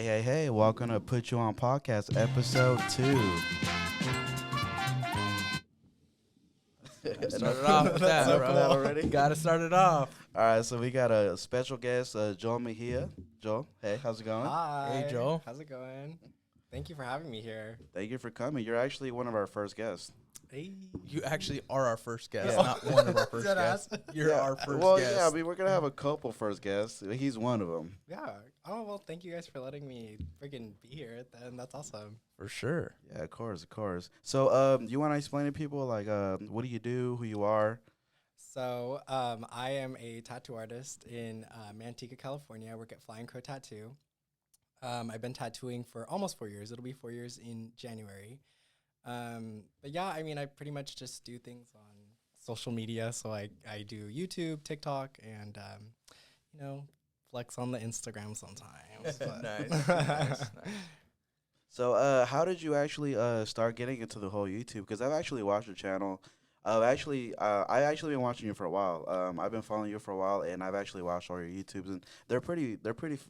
Hey, welcome to Put You On Podcast, episode 2. Started off with that, bro. That already? Gotta start it off. All right, so we got a special guest, Joel Mejia. Joel, hey, how's it going? Hi. Hey, Joel. How's it going? Thank you for having me here. Thank you for coming. You're actually one of our first guests. Hey. You actually are our first guest, Yeah. not one of our first guests. You're our first guest. Yeah, I mean, we're going to have a couple first guests. He's one of them. Yeah. Oh, well, thank you guys for letting me freaking be here. Then that's awesome. For sure. Yeah, of course. So, you want to explain to people, like, what do you do, who you are? So, I am a tattoo artist in Manteca, California. I work at Flying Crow Tattoo. I've been tattooing for almost 4 years. It'll be 4 years in January. But yeah, I mean, I pretty much just do things on social media. So I do YouTube, TikTok, and, flex on the Instagram sometimes. But Nice. So, how did you actually start getting into the whole YouTube? Because I've actually watched your channel. I actually been watching you for a while. I've been following you for a while, and I've actually watched all your YouTubes, and they're pretty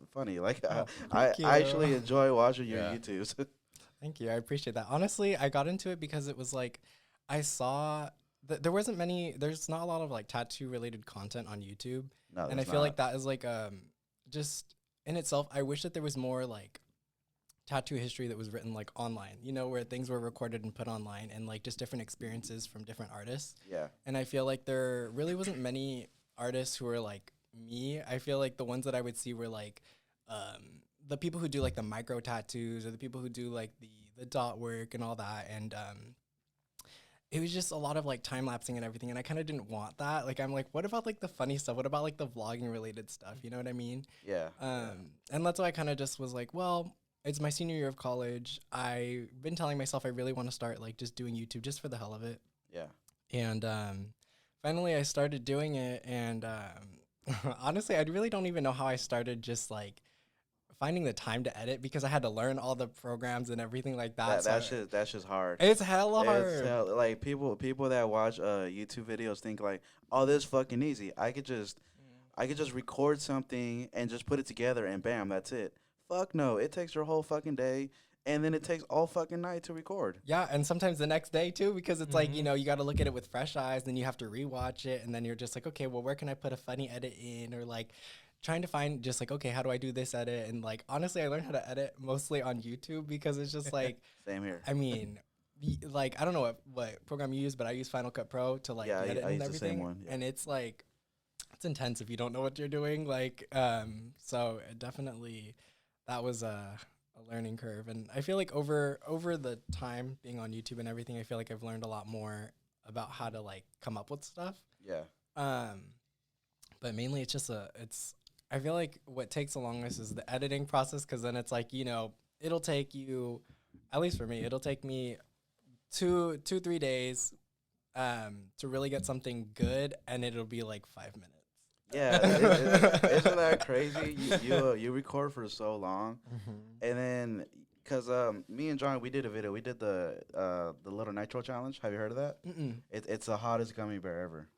funny. Like I actually enjoy watching your YouTubes. Thank you. I appreciate that. Honestly, I got into it because it was like I saw that there's not a lot of like tattoo related content on YouTube. No, and I feel like that is like just in itself, I wish that there was more like tattoo history that was written like online, where things were recorded and put online and like just different experiences from different artists. Yeah. And I feel like there really wasn't many artists who were like me. I feel like the ones that I would see were like the people who do like the micro tattoos or the people who do like the dot work and all that. And it was just a lot of like time lapsing and everything. And I kind of didn't want that. Like, I'm like, what about like the funny stuff? What about like the vlogging related stuff? You know what I mean? Yeah. And that's why I kind of just was like, well, it's my senior year of college. I've been telling myself I really want to start like just doing YouTube just for the hell of it. Yeah. And finally I started doing it. And honestly, I really don't even know how I started just like finding the time to edit because I had to learn all the programs and everything like that. That's just hard. It's hella hard. Like people that watch YouTube videos think like, oh, this is fucking easy. I could just record something and just put it together and bam, that's it. Fuck no, it takes your whole fucking day and then it takes all fucking night to record. Yeah, and sometimes the next day too because it's like, you got to look at it with fresh eyes, then you have to rewatch it and then you're just like, okay, well, where can I put a funny edit in or like trying to find just like, okay, how do I do this edit? And like, honestly, I learned how to edit mostly on YouTube because it's just like, Same here. I mean, like, I don't know what program you use, but I use Final Cut Pro to like edit I and use everything. the same one. Yeah. And it's like, it's intense if you don't know what you're doing. Like, so it definitely, that was a learning curve. And I feel like over the time being on YouTube and everything, I feel like I've learned a lot more about how to like come up with stuff. Yeah. But mainly it's just I feel like what takes the longest is the editing process because then it's like, it'll take you, at least for me, it'll take me 3 days to really get something good and it'll be like 5 minutes. Yeah, isn't that crazy? You record for so long, and then because me and John, we did a video. We did the little Nitro challenge. Have you heard of that? It's the hottest gummy bear ever.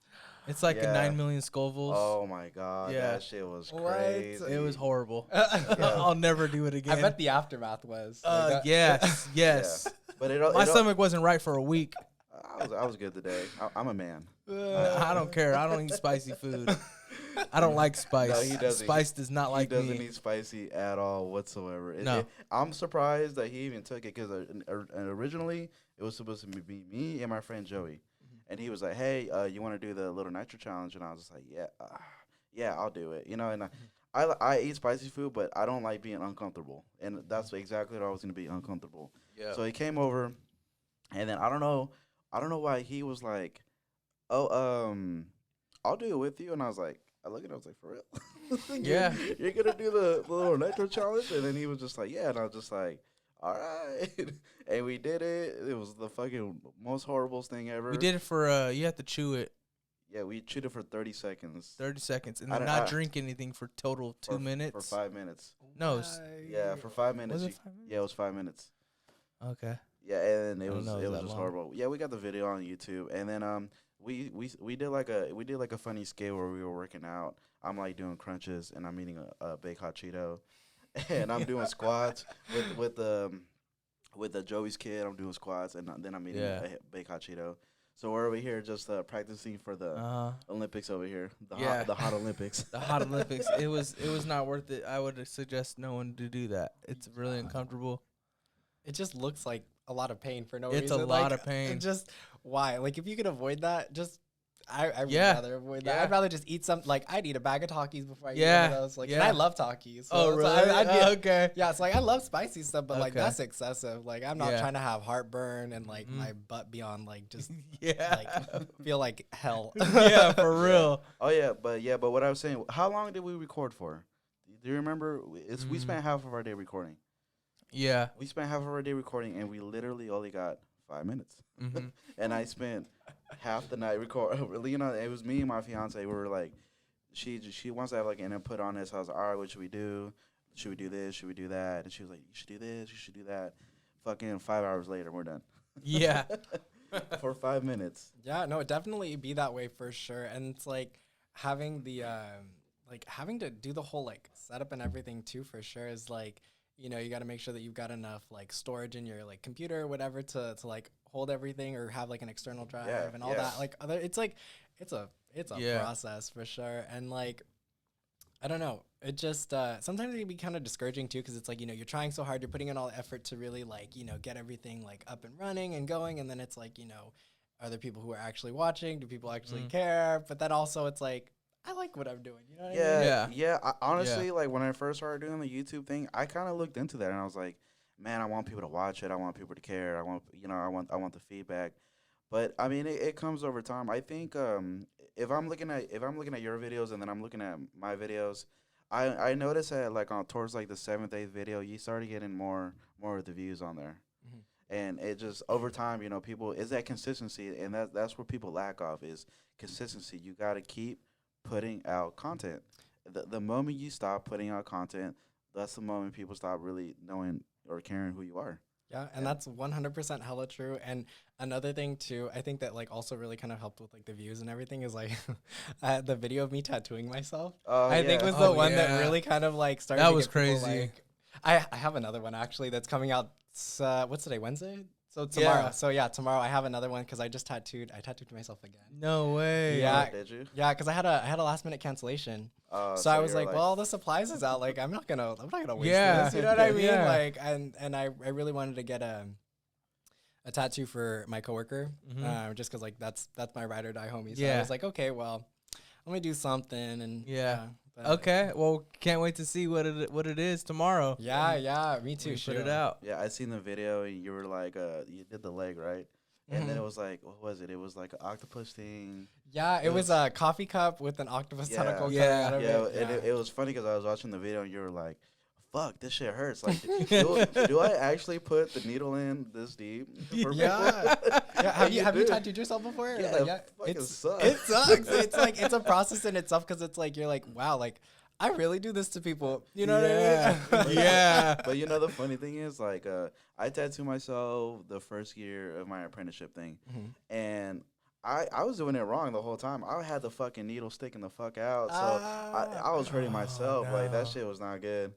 It's like a 9 million Scovilles. Oh my god, Yeah. that shit was What? crazy. It was horrible. I'll never do it again. I bet the aftermath was. Yes. Yeah. But My stomach wasn't right for a week. I was good today. I'm a man. I don't care. I don't eat spicy food. I don't like spice. No, he doesn't. Spice does not like me. He doesn't eat spicy at all whatsoever. No. I'm surprised that he even took it because originally it was supposed to be me and my friend Joey. And he was like, hey, you want to do the little Nitro challenge? And I was just like, yeah, I'll do it. And I eat spicy food, but I don't like being uncomfortable. And that's exactly what I was going to be, uncomfortable. Yeah. So he came over, and then I don't know why he was like, oh, I'll do it with you. And I was like, I looked at him, I was like, for real? Yeah. You're going to do the little Nitro challenge? And then he was just like, yeah. And I was just like, all right. And we did it. It was the fucking most horrible thing ever. We did it for, you have to chew it. Yeah, we chewed it for 30 seconds. 30 seconds. And then not drink anything for total 2 minutes. For 5 minutes. No. Yeah, for 5 minutes. Was it 5 minutes? Yeah, it was 5 minutes. Okay. Yeah, and it was that just long. horrible. Yeah, we got the video on YouTube. And then we did like a funny skit where we were working out. I'm like doing crunches and I'm eating a big hot Cheeto. and I'm doing squats with the Joey's kid. I'm doing squats, and then I'm eating a baked hot Cheeto. So we're over here just practicing for the Olympics over here, the hot Olympics. The hot Olympics. It was not worth it. I would suggest no one to do that. It's really uncomfortable. It just looks like a lot of pain for no reason. It's a lot of pain. Just why? Like if you could avoid that, just I would Yeah. rather avoid that. Yeah. I'd rather just eat some. Like I'd eat a bag of Takis before I eat Yeah. one of those. Like, Yeah. and I love Takis. So Oh, it's really? like, I'd be, Okay. Yeah, it's like I love spicy stuff, but like Okay. that's excessive. Like I'm not Yeah. trying to have heartburn and like my butt be on like just Yeah. like feel like hell. Yeah, for real. Oh yeah, but what I was saying, how long did we record for? Do you remember? We spent half of our day recording. Yeah. We spent half of our day recording, and we literally only got 5 minutes. Mm-hmm. And I spent half the night recording. You know, it was me and my fiance. We were like, she wants to have like an input on this. I was like, all right, what should we do? Should we do this? Should we do that? And she was like, you should do this. You should do that. Fucking 5 hours later, we're done. Yeah. For 5 minutes. Yeah, no, it definitely be that way for sure. And it's like having the like having to do the whole like setup and everything too for sure is like, you know, you got to make sure that you've got enough like storage in your like computer or whatever to like hold everything or have like an external drive and all that. Like other it's like it's a process for sure. And like I don't know. It just sometimes it can be kind of discouraging too, because it's like, you know, you're trying so hard, you're putting in all the effort to really like, you know, get everything like up and running and going, and then it's like, you know, are there people who are actually watching? Do people actually care? But then also it's like, I like what I'm doing. You know what I mean? Yeah. Honestly, like when I first started doing the YouTube thing, I kind of looked into that and I was like, man, I want people to watch it. I want people to care. I want the feedback. But I mean, it comes over time. I think if I'm looking at your videos and then I'm looking at my videos, I noticed that like towards like the 7th, 8th video, you started getting more of the views on there. And it just over time, you know, people is that consistency, and that's where people lack of is consistency. You got to keep putting out content. The moment you stop putting out content, that's the moment people stop really knowing or caring who you are. Yeah, and that's 100% hella true. And another thing too, I think that like also really kind of helped with like the views and everything is like the video of me tattooing myself. I think was the one that really kind of like started. That was crazy. People, like, I have another one actually that's coming out. What's today? Wednesday. So tomorrow. So yeah, tomorrow I have another one because I tattooed myself again. No way. Yeah. Did you? Yeah, because I had a last minute cancellation. So I was like, well, the supplies is out. Like I'm not gonna waste this. You know what I mean? Yeah. Like and I really wanted to get a tattoo for my coworker, just because like that's my ride or die homie. So I was like, okay, well, let me do something and Okay, well, can't wait to see what it is tomorrow. Yeah, me too. Put it out. Yeah, I seen the video and you were like, you did the leg, right? And then it was like, what was it? It was like an octopus thing. Yeah, it was a coffee cup with an octopus tentacle coming out of it. And it was funny because I was watching the video and you were like, fuck, this shit hurts. Like, do I actually put the needle in this deep? Have you tattooed yourself before? It sucks. It sucks. It's like it's a process in itself because it's like you're like, wow, like I really do this to people. You know what I mean? Yeah. But you know the funny thing is like I tattooed myself the first year of my apprenticeship thing, and I was doing it wrong the whole time. I had the fucking needle sticking the fuck out, so I was hurting myself. No. Like that shit was not good.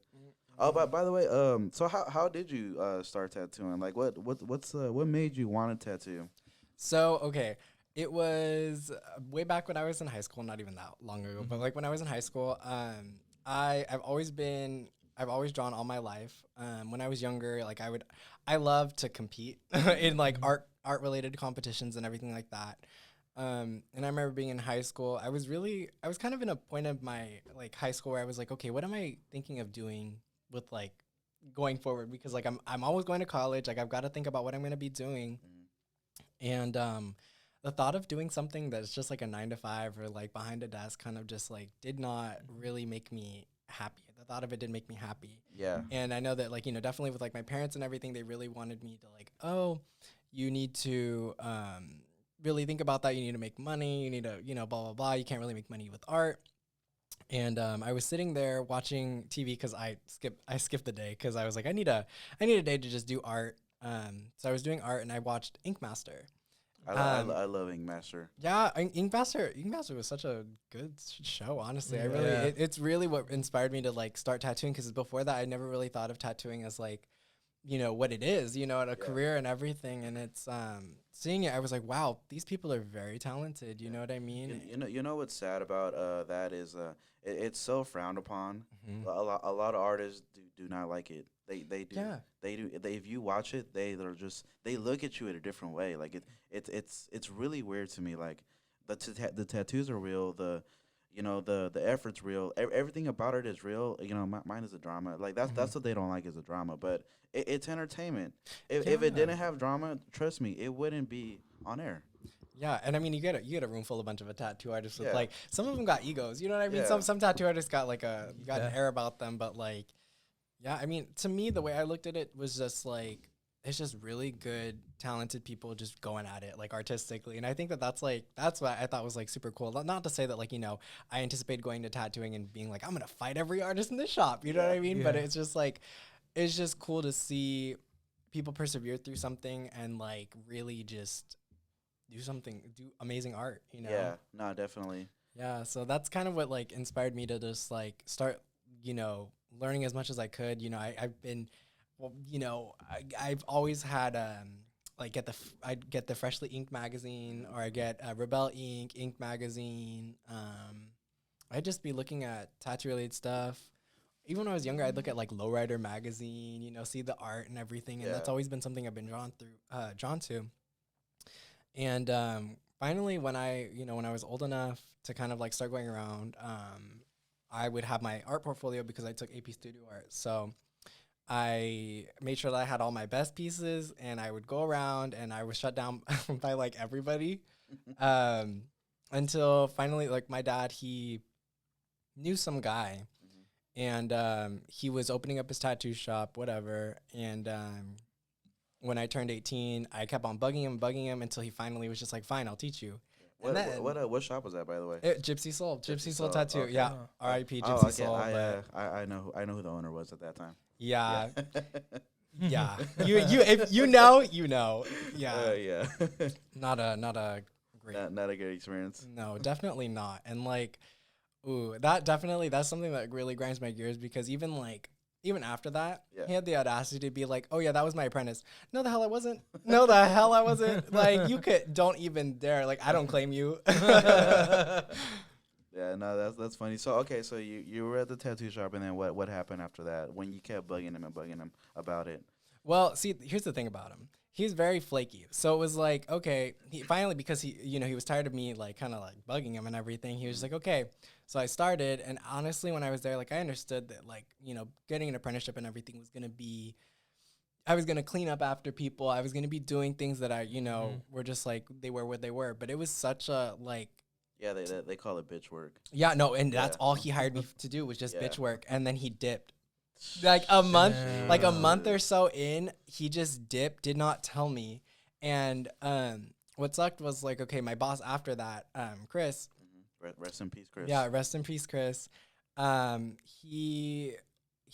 Oh, but by the way, so how did you start tattooing? Like, what made you want to tattoo? So okay, it was way back when I was in high school. Not even that long ago, but like when I was in high school, I've always drawn all my life. When I was younger, like I loved to compete in like art related competitions and everything like that. And I remember being in high school. I was kind of in a point of my like high school where I was like, okay, what am I thinking of doing with like going forward? Because like I'm always going to college. Like I've got to think about what I'm going to be doing. And the thought of doing something that's just like a 9-to-5 or like behind a desk kind of just like did not really make me happy. The thought of it didn't make me happy. Yeah. And I know that like, you know, definitely with like my parents and everything, they really wanted me to like, oh, you need to really think about that. You need to make money. You need to, you know, blah, blah, blah. You can't really make money with art. And I was sitting there watching TV because I skipped the day because I was like, I need a day to just do art. So I was doing art and I watched Ink Master. I love Ink Master. Yeah, Ink Master was such a good show. Honestly, Yeah. it's really what inspired me to like start tattooing. Because before that, I never really thought of tattooing as like, what it is, and a career and everything. And it's seeing it, I was like, wow, these people are very talented. You know what I mean? You know what's sad about that is it's so frowned upon. Mhm. A lot of artists do not like it. They do. Yeah. They do. If you watch it, they look at you in a different way. Like it's really weird to me. Like the tattoos are real. The effort's real. Everything about it is real. Mine is a drama. Like that's what they don't like is a drama. But it's entertainment. If it didn't have drama, trust me, it wouldn't be on air. Yeah, and I mean, you get a room full of a bunch of tattoo artists with Yeah. like some of them got egos. You know what I mean? Yeah. Some tattoo artists got like an Yeah. air about them, but like, yeah, I mean, to me, the way I looked at it was just like it's just really good, talented people just going at it like artistically, and I think that's what I thought was like super cool. Not to say that like I anticipate going to tattooing and being like I'm gonna fight every artist in the shop. You know what I mean? Yeah. But it's just like it's just cool to see people persevere through something and like really just do amazing art, Yeah. No, definitely. Yeah, so that's kind of what like inspired me to just like start, learning as much as I could. I've been, well, I've always had like I'd get the Freshly Inked magazine, or I get Rebel Ink magazine. I'd just be looking at tattoo related stuff. Even when I was younger, I'd look at like Lowrider magazine, see the art and everything, and that's Yeah. always been something I've been drawn to. And finally, when I was old enough to kind of like start going around, I would have my art portfolio because I took AP Studio Art. So I made sure that I had all my best pieces, and I would go around, and I was shut down by like everybody until finally, like my dad, he knew some guy, and he was opening up his tattoo shop, whatever, and when I turned 18, I kept on bugging him until he finally was just like, fine, I'll teach you. What shop was that, by the way? Gypsy Soul Soul, Tattoo. okay. Yeah, R.I.P. Gypsy Soul. I know who the owner was at that time. Yeah, yeah. If you know. Yeah, Yeah. not a great. Not a good experience. No, definitely not. And like, that's something that really grinds my gears, because even after that, Yeah. he had the audacity to be like, oh yeah, that was my apprentice. No, the hell I wasn't. No, the hell I wasn't. Like, don't even dare. Like, I don't claim you. Yeah, no, that's funny. So so you were at the tattoo shop, and then what happened after that when you kept bugging him about it? Well, see, here's the thing about him. He's very flaky. So it was like, okay, he finally, because he was tired of me like kind of like bugging him and everything. He was just like, okay. So I started, and honestly, when I was there, like I understood that like, getting an apprenticeship and everything was going to be, I was going to clean up after people. I was going to be doing things that I, were just like, they were what they were. But it was such a like, Yeah, they call it bitch work. yeah, no. And that's Yeah. all he hired me to do was just Yeah. bitch work. And then he dipped. Like a month Damn. or so in, he just dipped, did not tell me. And what sucked was like, okay, my boss after that, Chris. Rest in peace, Chris. Yeah, rest in peace, Chris. He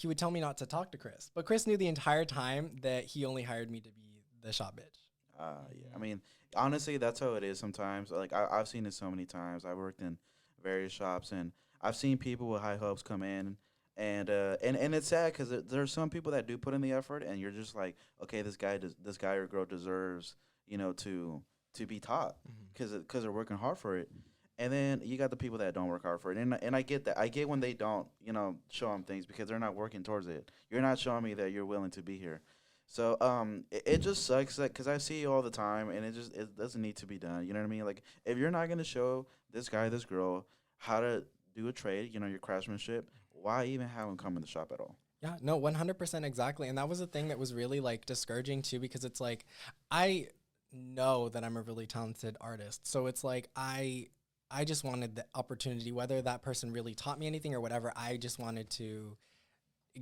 would tell me not to talk to Chris, but Chris knew the entire time that he only hired me to be the shop bitch. Yeah. I mean, honestly, that's how it is sometimes. Like I've seen it so many times. I've worked in various shops, and I've seen people with high hopes come in. And it's sad because there's some people that do put in the effort, and you're just like, okay, this guy or girl deserves, to be taught because they're working hard for it. And then you got the people that don't work hard for it, and I get that. I get when they don't, show them things because they're not working towards it. You're not showing me that you're willing to be here. So it just sucks because I see you all the time, and it doesn't need to be done. You know what I mean? Like if you're not gonna show this guy, this girl how to do a trade, your craftsmanship, why even have them come in the shop at all? Yeah, no, 100% exactly. And that was the thing that was really like discouraging too, because it's like, I know that I'm a really talented artist. So it's like, I just wanted the opportunity, whether that person really taught me anything or whatever. I just wanted to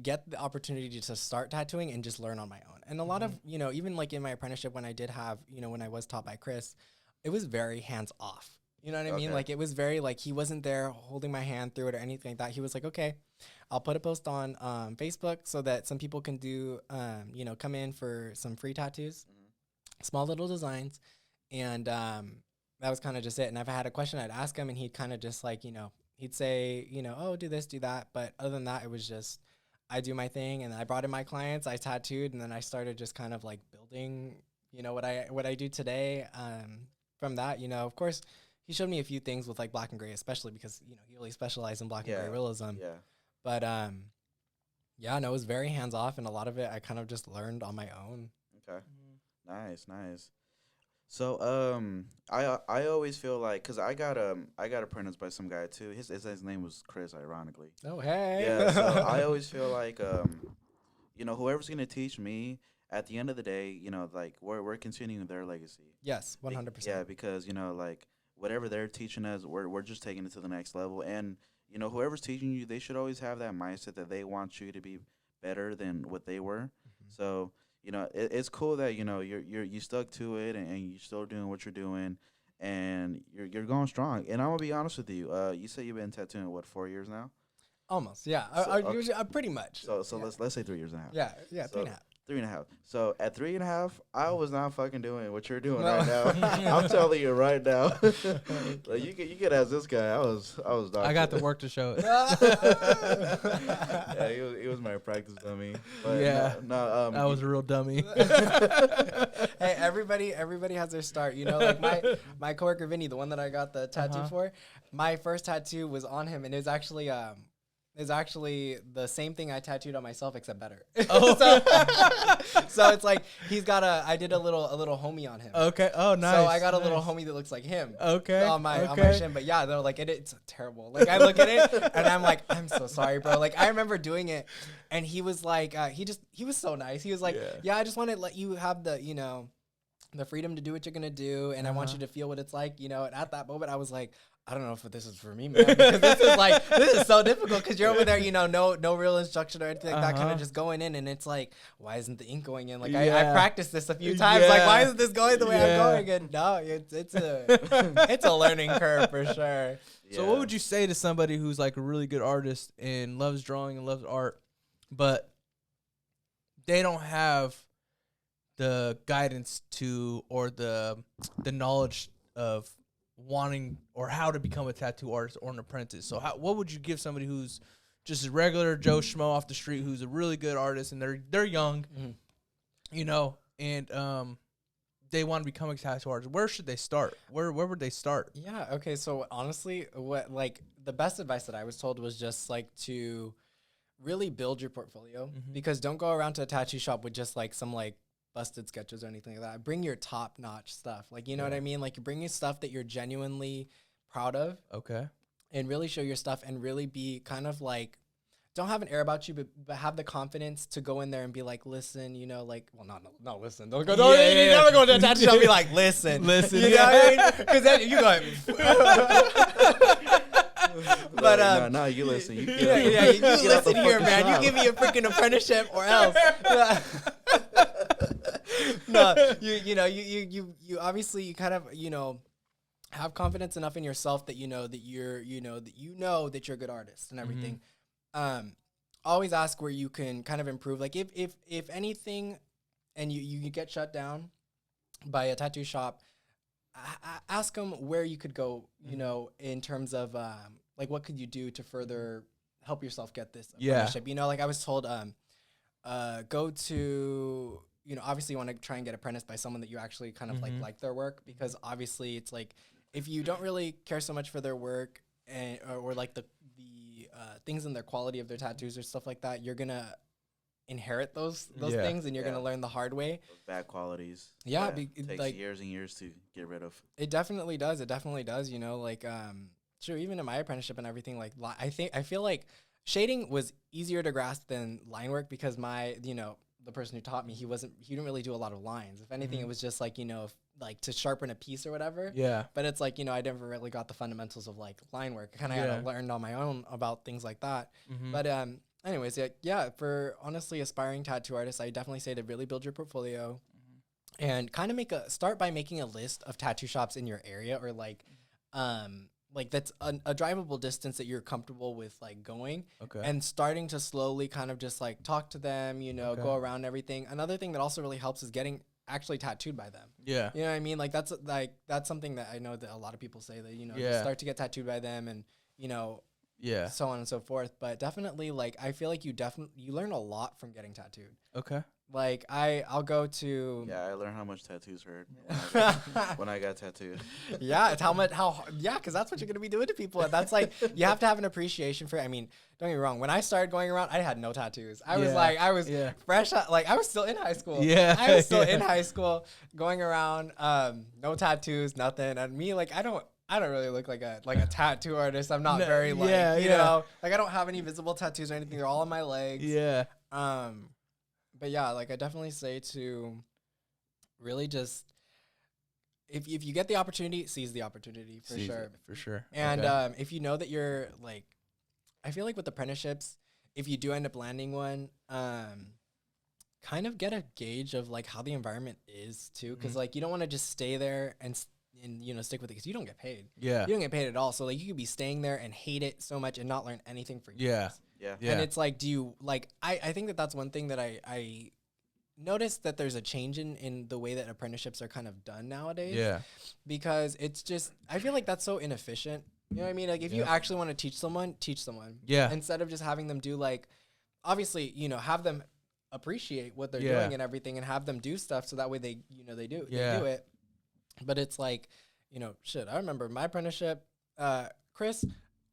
get the opportunity to start tattooing and just learn on my own. And a lot of, even like in my apprenticeship, when I did have, when I was taught by Chris, it was very hands off. You know what I mean? Okay. Like it was very like, he wasn't there holding my hand through it or anything like that. He was like, okay, I'll put a post on Facebook so that some people can do, come in for some free tattoos, small little designs. And that was kind of just it. And if I had a question, I'd ask him, and he'd kind of just like, he'd say, oh, do this, do that. But other than that, it was just, I do my thing, and I brought in my clients, I tattooed, and then I started just kind of like building, what I do today. From that, of course, he showed me a few things with like black and gray, especially because, he really specialized in black and gray realism. Yeah. But yeah, no, it was very hands off, and a lot of it I kind of just learned on my own. Okay. Nice. So I always feel like, cause I got apprenticed by some guy too. His name was Chris, ironically. Oh hey. Yeah. So I always feel like whoever's gonna teach me, at the end of the day, like we're continuing their legacy. Yes, 100%. Yeah, because like whatever they're teaching us, we're just taking it to the next level. And whoever's teaching you, they should always have that mindset that they want you to be better than what they were. So. It's cool that you stuck to it and you're still doing what you're doing, and you're going strong. And I'm gonna be honest with you. You say you've been tattooing 4 years now? Almost, yeah. So, pretty much. So yeah. let's say 3 years and a half. Yeah, so 3.5. 3.5. So at 3.5, I was not fucking doing what you're doing right now. I'm telling you right now. Like you could ask this guy. I was. I got the work to show it. Yeah, he was my practice dummy. But yeah, I was a real dummy. Hey, everybody has their start. Like my coworker Vinny, the one that I got the tattoo for. My first tattoo was on him, and it was actually the same thing I tattooed on myself, except better. Oh. So it's like I did a little homie on him. Okay. Oh, nice. So I got a little homie that looks like him. Okay. On my shin. But yeah, they're like, it's terrible. Like I look at it and I'm like, I'm so sorry, bro. Like I remember doing it, and he was like, he was so nice. He was like, yeah, I just want to let you have the freedom to do what you're gonna do, and I want you to feel what it's like. And at that moment, I was like, I don't know if this is for me, man, because this is so difficult, because you're over there, no real instruction or anything like that, kind of just going in, and it's like, why isn't the ink going in? Like I practiced this a few times, like why isn't this going the way I'm going? And no, it's a learning curve for sure. So what would you say to somebody who's like a really good artist and loves drawing and loves art, but they don't have the guidance to, or the knowledge of wanting or how to become a tattoo artist or an apprentice? So what would you give somebody who's just a regular Joe Schmo off the street, who's a really good artist, and they're young, and they want to become a tattoo artist? Where should they start? Where would they start? Yeah, okay, so honestly, what the best advice that I was told was just like to really build your portfolio, because don't go around to a tattoo shop with just like some like busted sketches or anything like that. Bring your top-notch stuff. Like, you know what I mean? Like, you bring your stuff that you're genuinely proud of. Okay. And really show your stuff, and really be kind of like, don't have an air about you, but have the confidence to go in there and be like, listen, no, listen. Don't go, you never go to a tattoo shop and be like, listen. Listen. You know what I mean? Because then you go, but no, you listen. You listen here, man. You give me a freaking apprenticeship or else. No, you obviously, you kind of, have confidence enough in yourself that that you're that you're a good artist and everything. Always ask where you can kind of improve. Like if anything, and you get shut down by a tattoo shop, ask them where you could go. In terms of like what could you do to further help yourself get this apprenticeship. Like I was told, go to. Obviously you want to try and get apprenticed by someone that you actually kind of like their work, because obviously it's like, if you don't really care so much for their work or like the things in their quality of their tattoos or stuff like that, you're gonna inherit those things, and you're gonna learn the hard way. Those bad qualities. Yeah, it takes like years and years to get rid of. It definitely does. Like sure, even in my apprenticeship and everything, like I feel like shading was easier to grasp than line work, because the person who taught me, he didn't really do a lot of lines. If anything, it was just like, like to sharpen a piece or whatever. Yeah. But it's like, I never really got the fundamentals of like line work. I kind of had to learn on my own about things like that. But anyways, for honestly aspiring tattoo artists, I definitely say to really build your portfolio and kind of start by making a list of tattoo shops in your area, or like that's a drivable distance that you're comfortable with like going, and starting to slowly kind of just like talk to them, go around everything. Another thing that also really helps is actually tattooed by them. Yeah. You know what I mean? Like that's something that I know that a lot of people say that, you start to get tattooed by them and, so on and so forth. But definitely, like, I feel like you learn a lot from getting tattooed. Okay. Like I'll go to I learned how much tattoos hurt when I got tattooed. Yeah, it's because that's what you're gonna be doing to people. And that's like you have to have an appreciation for it. I mean, don't get me wrong. When I started going around, I had no tattoos. I was fresh out, like I was still in high school. Yeah, I was still in high school, going around, no tattoos, nothing. And me, like I don't really look like a tattoo artist. I'm not very you know, like I don't have any visible tattoos or anything. They're all on my legs. Yeah. But yeah, like I definitely say to really just if you get the opportunity, seize the opportunity for sure. For sure. And if you know that you're like, I feel like with apprenticeships, if you do end up landing one, kind of get a gauge of like how the environment is too, because like you don't want to just stay there and stick with it because you don't get paid. Yeah, you don't get paid at all. So like you could be staying there and hate it so much and not learn anything for years. Yeah. And it's like, do you like? I think that's one thing that I noticed that there's a change in the way that apprenticeships are kind of done nowadays. Yeah, because it's just I feel like that's so inefficient. You know what I mean? Like if you actually want to teach someone. Yeah. Instead of just having them do like, obviously have them appreciate what they're doing and everything, and have them do stuff so that way they do it. But it's like, I remember my apprenticeship, Chris,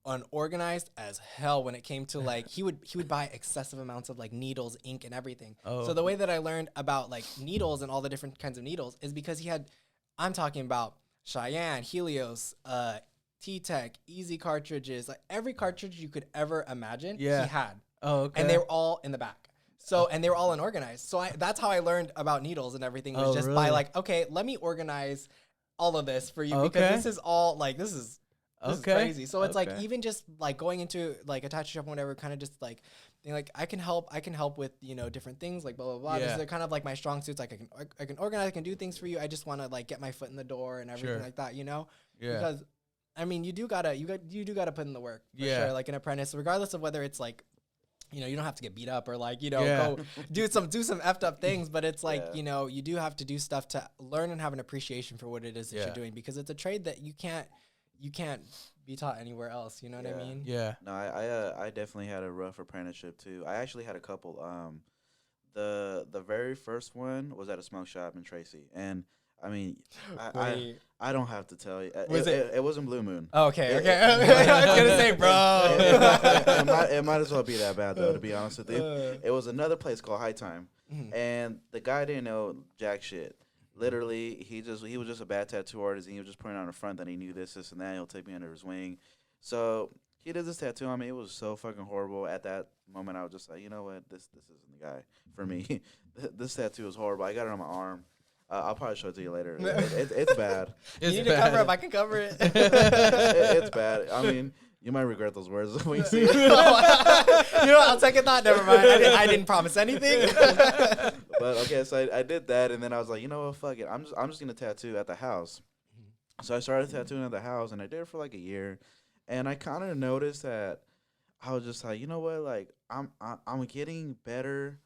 unorganized as hell when it came to like he would buy excessive amounts of like needles, ink, and everything. So the way that I learned about like needles and all the different kinds of needles is because I'm talking about Cheyenne, Helios, T-Tech, Easy cartridges, like every cartridge you could ever imagine, he had. Oh, okay. And they were all in the back. So, and they were all unorganized. So that's how I learned about needles and everything, was just by like, okay, let me organize all of this for you because this is all like, this is crazy. So it's like, even just like going into like a tattoo shop or whatever, kind of just like, like I can help with, different things like blah, blah, blah. These are kind of like my strong suits. Like I can organize, I can do things for you. I just want to like get my foot in the door and everything like that, Yeah. Because I mean, you do gotta put in the work for sure. Like an apprentice, regardless of whether it's like, you don't have to get beat up or like, go do some effed up things, but it's like, you do have to do stuff to learn and have an appreciation for what it is that you're doing, because it's a trade that you can't be taught anywhere else. You know what I mean? Yeah. No, I definitely had a rough apprenticeship too. I actually had a couple. The very first one was at a smoke shop in Tracy, and I mean, I don't have to tell you. It wasn't Blue Moon. Oh, okay. I was gonna say, bro. It might as well be that bad though, to be honest with you. It was another place called High Time, and the guy didn't know jack shit. Literally, he was just a bad tattoo artist, and he was just putting on the front that he knew this and that. He'll take me under his wing. So he did this tattoo on me. It was so fucking horrible. At that moment, I was just like, you know what, this isn't the guy for me. This tattoo was horrible. I got it on my arm. I'll probably show it to you later. It's bad. You need to cover up. I can cover it. It's bad. I mean, you might regret those words when you see it. I'll take it. Never mind. I didn't promise anything. But okay, so I did that, and then I was like, you know what, fuck it. I'm just gonna tattoo at the house. So I started tattooing at the house, and I did it for like a year, and I kind of noticed that I was just like, you know what, like I'm getting better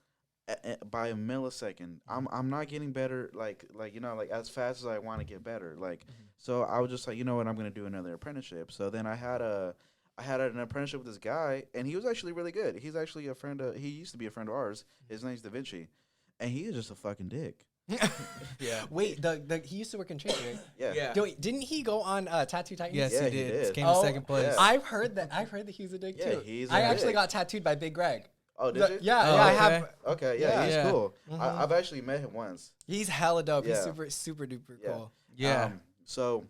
by a millisecond. I'm not getting better like as fast as I want to get better. Like so I was just like, you know what, I'm gonna do another apprenticeship. So then I had an apprenticeship with this guy, and he was actually really good. He's actually he used to be a friend of ours. His name's Da Vinci, and he is just a fucking dick. Yeah. Wait, he used to work in Tracy, right? Yeah. Wait, didn't he go on Tattoo Titans? Yes, Yeah, he he did. did. Came in second place. Yeah. I've heard that he's a dick too. He's I a actually dick. got tattooed by Big Greg. Oh, did you? Yeah, Oh, I okay. have. Okay, Yeah. he's Yeah. cool. I've actually met him once. He's hella dope. Yeah. He's super super duper Yeah. cool. Yeah. So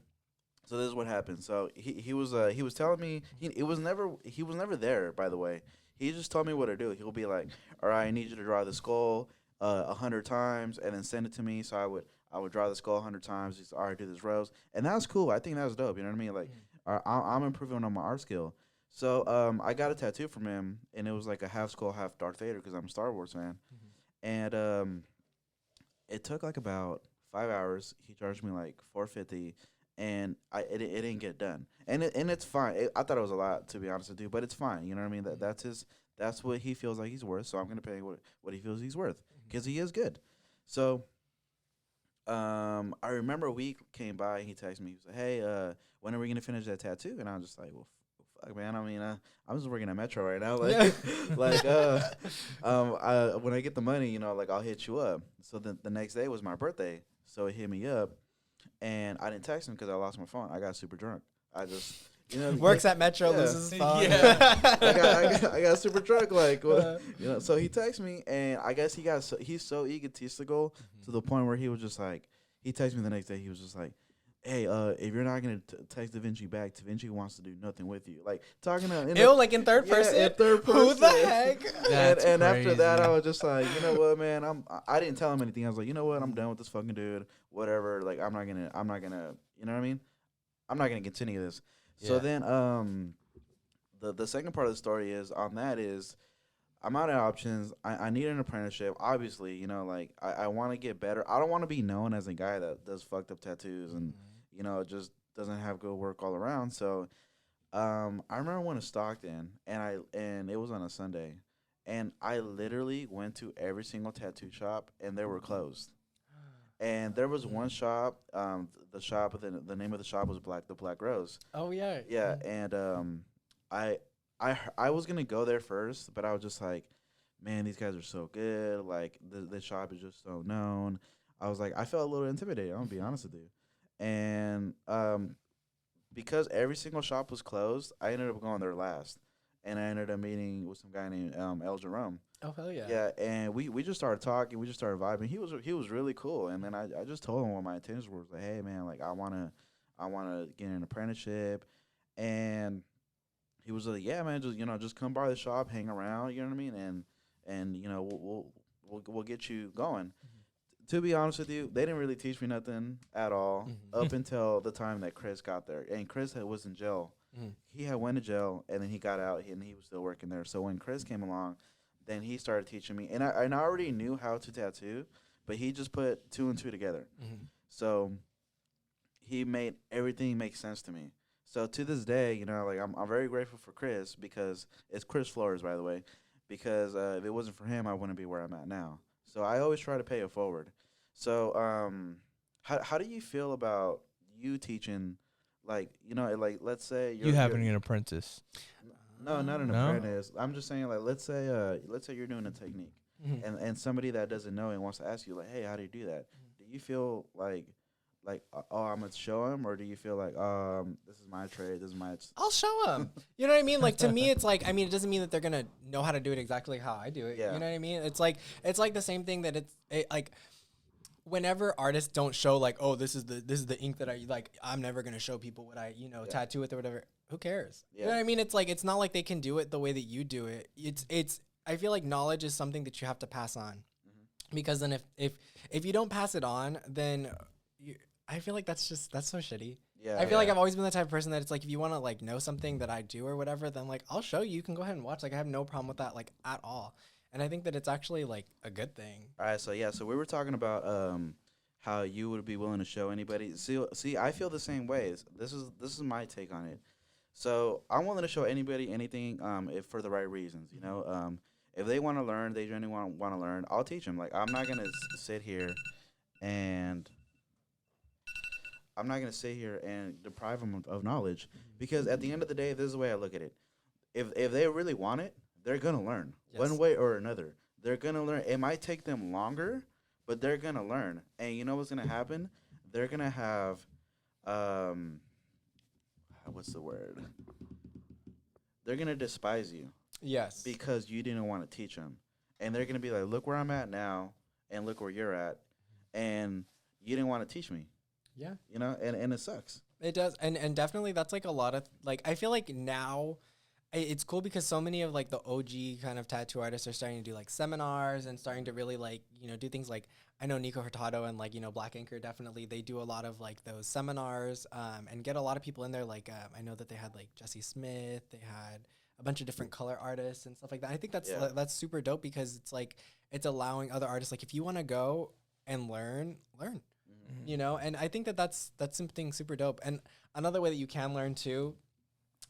this is what happened. So he was telling me he was never there, by the way. He just told me what to do. He'll be like, all right, I need you to draw the skull 100 times and then send it to me. So I would draw the skull 100 times. He's all right, do this rose, and that was cool. I think that was dope. You know what I mean? Like, I'm improving on my art skill. So I got a tattoo from him, and it was like a half skull, half Darth Vader, because I'm a Star Wars fan. And it took like about 5 hours. He charged me like $450, and it didn't get done. And it's fine. I thought it was a lot, to be honest with you, but it's fine. You know what I mean? That's what he feels like he's worth. So I'm gonna pay what he feels he's worth, because he is good. So I remember a week came by and he texted me. He was like, "Hey, when are we gonna finish that tattoo?" And I was just like, "Well, fuck, man. I mean, I'm just working at Metro right now. Like, like, when I get the money, like I'll hit you up." So the next day was my birthday, so he hit me up, and I didn't text him because I lost my phone. I got super drunk. I just. Works at Metro, yeah. loses his phone. Yeah. I got super drunk, like, so he texted me, and I guess he's so egotistical to the point where he was just like, he texted me the next day, he was just like, "Hey, if you're not gonna text Da Vinci back, Da Vinci wants to do nothing with you." Like talking to like in third person. in third person. Who the heck? And after that, I was just like, you know what, man, I didn't tell him anything. I was like, you know what, I'm done with this fucking dude. Whatever. Like I'm not gonna, you know what I mean? I'm not gonna continue this. So then, the second part of the story is I'm out of options. I need an apprenticeship. Obviously, like I want to get better. I don't want to be known as a guy that does fucked up tattoos and just doesn't have good work all around. So, I remember I went to Stockton and it was on a Sunday, and I literally went to every single tattoo shop and they were closed. And there was one shop, the name of the shop was the Black Rose. Oh yeah. Yeah, and I was gonna go there first, but I was just like, man, these guys are so good. Like the shop is just so known. I was like, I felt a little intimidated. I'm gonna be honest with you, and because every single shop was closed, I ended up going there last, and I ended up meeting with some guy named El Jerome. Oh hell yeah. Yeah, and we just started talking. We just started vibing. He was really cool. And then I just told him what my intentions were. Like, hey man, like I wanna get an apprenticeship, and he was like, yeah man, just come by the shop, hang around. You know what I mean? And we'll get you going. Mm-hmm. To be honest with you, they didn't really teach me nothing at all up until the time that Chris got there. And Chris was in jail. Mm-hmm. He had went to jail, and then he got out, and he was still working there. So when Chris came along, then he started teaching me, and I already knew how to tattoo, but he just put 2 and 2 together. Mm-hmm. So he made everything make sense to me. So to this day, like I'm very grateful for Chris, because it's Chris Flores, by the way, because if it wasn't for him, I wouldn't be where I'm at now. So I always try to pay it forward. So how do you feel about you teaching, like let's say you having an apprentice? No, not an apprentice. I'm just saying, like, let's say you're doing a technique, and somebody that doesn't know and wants to ask you, like, hey, how do you do that? Do you feel like oh, I'm gonna show him, or do you feel like this is my trade, this is my? I'll show him. You know what I mean? Like, to me, it's like, I mean, it doesn't mean that they're gonna know how to do it exactly how I do it. Yeah. You know what I mean? It's like the same thing that like. Whenever artists don't show, like, oh, this is the ink that I like, I'm never gonna show people what I tattoo with or whatever. Who cares? Yeah. You know what I mean? It's like, it's not like they can do it the way that you do it. It's I feel like knowledge is something that you have to pass on, because then if you don't pass it on, then I feel like that's so shitty. Yeah. I feel like I've always been the type of person that it's like, if you want to like know something that I do or whatever, then like I'll show you. You can go ahead and watch. Like I have no problem with that, like, at all. And I think that it's actually like a good thing. All right, so we were talking about how you would be willing to show anybody. See, I feel the same way. This is my take on it. So I'm willing to show anybody anything, if for the right reasons. If they want to learn, they genuinely want to learn, I'll teach them. Like I'm not gonna sit here and deprive them of knowledge, because at the end of the day, this is the way I look at it. If they really want it, they're gonna learn. Yes. One way or another. They're gonna learn. It might take them longer, but they're gonna learn. And you know what's gonna happen? They're gonna have, what's the word? They're gonna despise you. Yes. Because you didn't want to teach them, and they're gonna be like, "Look where I'm at now, and look where you're at, and you didn't want to teach me." Yeah. And it sucks. It does, and definitely that's like a lot of like, I feel like now. It's cool because so many of like the OG kind of tattoo artists are starting to do like seminars and starting to really like, do things like, I know Nico Hurtado and like, Black Anchor, definitely they do a lot of like those seminars and get a lot of people in there. Like I know that they had like Jesse Smith, they had a bunch of different color artists and stuff like that. I think that's super dope, because it's like, it's allowing other artists, like if you want to go and learn, and I think that's something super dope. And another way that you can learn too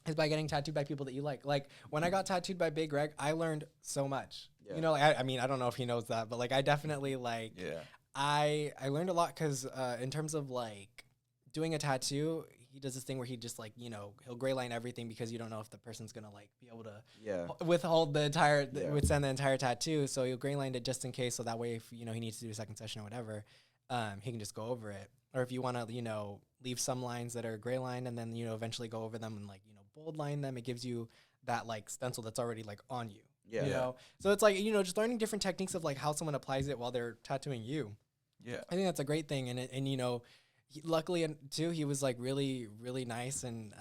is by getting tattooed by people that you like. Like when I got tattooed by Big Greg, I learned so much. Yeah. Like, I mean, I don't know if he knows that, but like I definitely like, I learned a lot because in terms of like doing a tattoo, he does this thing where he just like, you know, he'll gray line everything because you don't know if the person's gonna like be able to withhold the entire withstand the entire tattoo. So he'll gray line it just in case, so that way if you know he needs to do a second session or whatever, he can just go over it. Or if you want to, you know, leave some lines that are gray line and then, you know, eventually go over them and like, you know, bold line them, it gives you that like stencil that's already like on you. Yeah. You know? So it's like, you know, just learning different techniques of like how someone applies it while they're tattooing you. Yeah. I think that's a great thing. And you know, luckily too, he was like really, really nice. And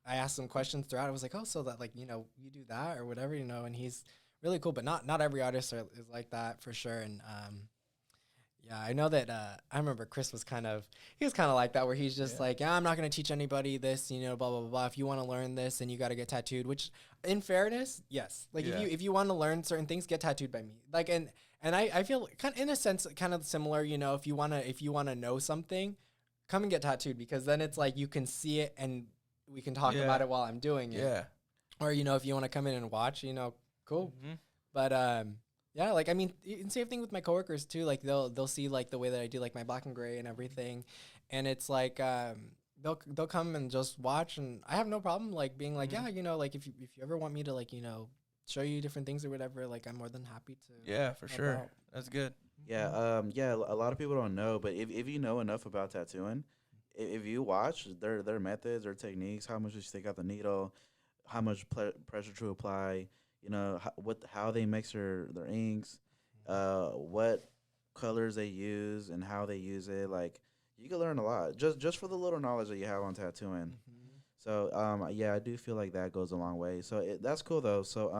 I asked him questions throughout. I was like, oh, so that like, you know, you do that or whatever, you know, and he's really cool, but not every artist is like that for sure. And yeah, I know that I remember Chris was kind of like that, where he's just like, yeah, I'm not going to teach anybody this, you know, blah, blah, blah, blah. If you want to learn this, then you got to get tattooed, which in fairness, yes. Like if you want to learn certain things, get tattooed by me. Like, and I feel kind of, in a sense, kind of similar, you know, if you want to know something, come and get tattooed, because then it's like you can see it and we can talk about it while I'm doing it. Yeah. Or, you know, if you want to come in and watch, you know, cool. Mm-hmm. But, yeah, like, I mean, same thing with my coworkers too. Like they'll see like the way that I do like my black and gray and everything. And it's like, they'll come and just watch, and I have no problem like being like, yeah, you know, like if you ever want me to like, you know, show you different things or whatever, like I'm more than happy to. Yeah, for sure. Out. That's good. Yeah. Yeah. A lot of people don't know, but if you know enough about tattooing, if you watch their methods, their techniques, how much you stick out the needle, how much pressure to apply, you know, how they mix their inks, what colors they use and how they use it. Like, you can learn a lot just for the little knowledge that you have on tattooing. Mm-hmm. So yeah, I do feel like that goes a long way. So that's cool though. So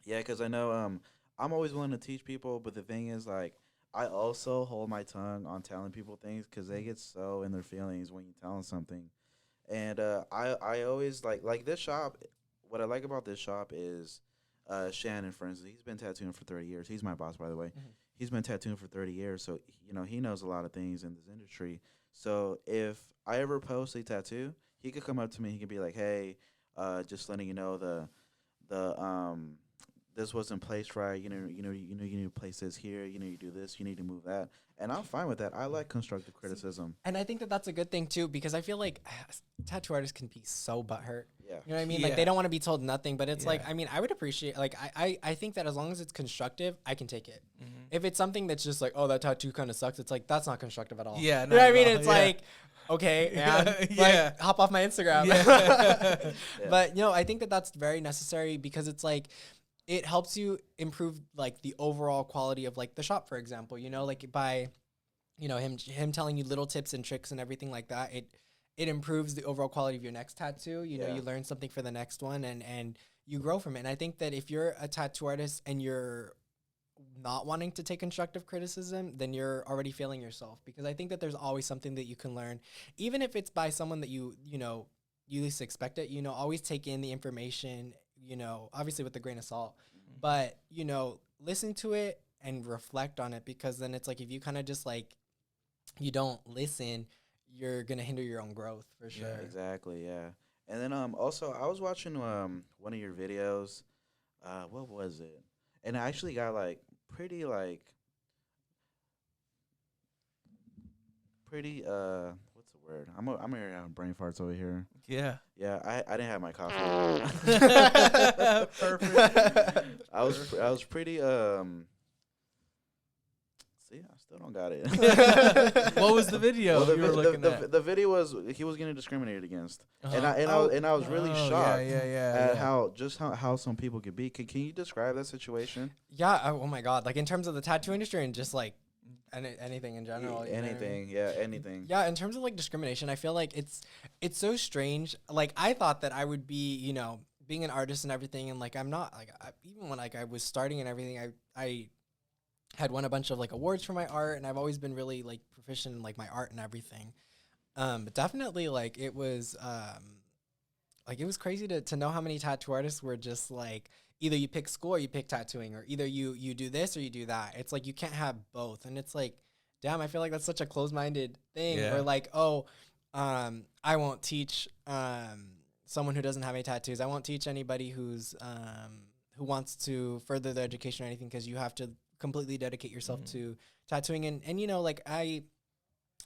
yeah, because I know I'm always willing to teach people, but the thing is, like, I also hold my tongue on telling people things because they get so in their feelings when you tell them something. And I always like this shop. What I like about this shop is Shannon, for instance. He's been tattooing for 30 years. He's my boss, by the way. Mm-hmm. He's been tattooing for 30 years, so you know he knows a lot of things in this industry. So if I ever post a tattoo, he could come up to me. He could be like, "Hey, just letting you know the this wasn't placed right. You need to place this here. You know, you do this. You need to move that." And I'm fine with that. I like constructive criticism. And I think that that's a good thing too, because I feel like tattoo artists can be so butthurt. Yeah. You know what I mean? Like they don't want to be told nothing, but it's like, I mean, I would appreciate, like, I think that as long as it's constructive, I can take it. Mm-hmm. If it's something that's just like, oh, that tattoo kind of sucks, it's like, that's not constructive at all. Yeah. You know what I mean? It's like, okay, and like, hop off my Instagram. Yeah. But, you know, I think that that's very necessary, because it's like, it helps you improve like the overall quality of like the shop, for example, you know, like by, you know, him telling you little tips and tricks and everything like that, it improves the overall quality of your next tattoo. You know, you learn something for the next one, and you grow from it. And I think that if you're a tattoo artist and you're not wanting to take constructive criticism, then you're already failing yourself, because I think that there's always something that you can learn, even if it's by someone that you know, you least expect it. You know, always take in the information, you know, obviously with a grain of salt, but, you know, listen to it and reflect on it, because then it's like, if you kind of just like, you don't listen, you're going to hinder your own growth for sure. Yeah, exactly. Yeah. And then also I was watching one of your videos. What was it? And I actually got like pretty what's the word? I'm here having brain farts over here. Yeah. Yeah, I didn't have my coffee. Perfect. I was pretty see, I still don't got it. What was the video you were looking at? The video was he was getting discriminated against. And I was really shocked at how some people could be. Can you describe that situation? Yeah, oh my god, like in terms of the tattoo industry and just like anything in general. Anything. Yeah, in terms of like discrimination, I feel like it's so strange. Like I thought that I would be, you know, being an artist and everything, and like I'm not, like even when like I was starting and everything, I had won a bunch of like awards for my art, and I've always been really like proficient in like my art and everything. But definitely like it was crazy to know how many tattoo artists were just like, either you pick school or you pick tattooing, or either you do this or you do that. It's like you can't have both. And it's like, damn, I feel like that's such a closed-minded thing. Or like, oh, I won't teach someone who doesn't have any tattoos. I won't teach anybody who wants to further their education or anything, because you have to completely dedicate yourself to tattooing, and you know, like I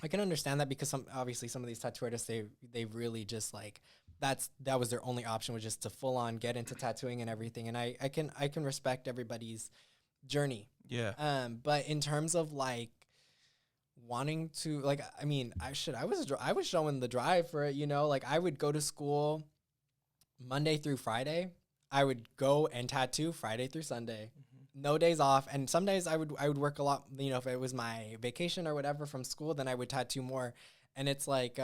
can understand that because obviously some of these tattoo artists, they really just like that was their only option, was just to full on get into tattooing and everything. And I can respect everybody's journey. Yeah. But in terms of like wanting to, like, I mean, I was showing the drive for it, you know, like I would go to school Monday through Friday. I would go and tattoo Friday through Sunday. No days off. And some days I would work a lot, you know, if it was my vacation or whatever from school, then I would tattoo more. And it's like,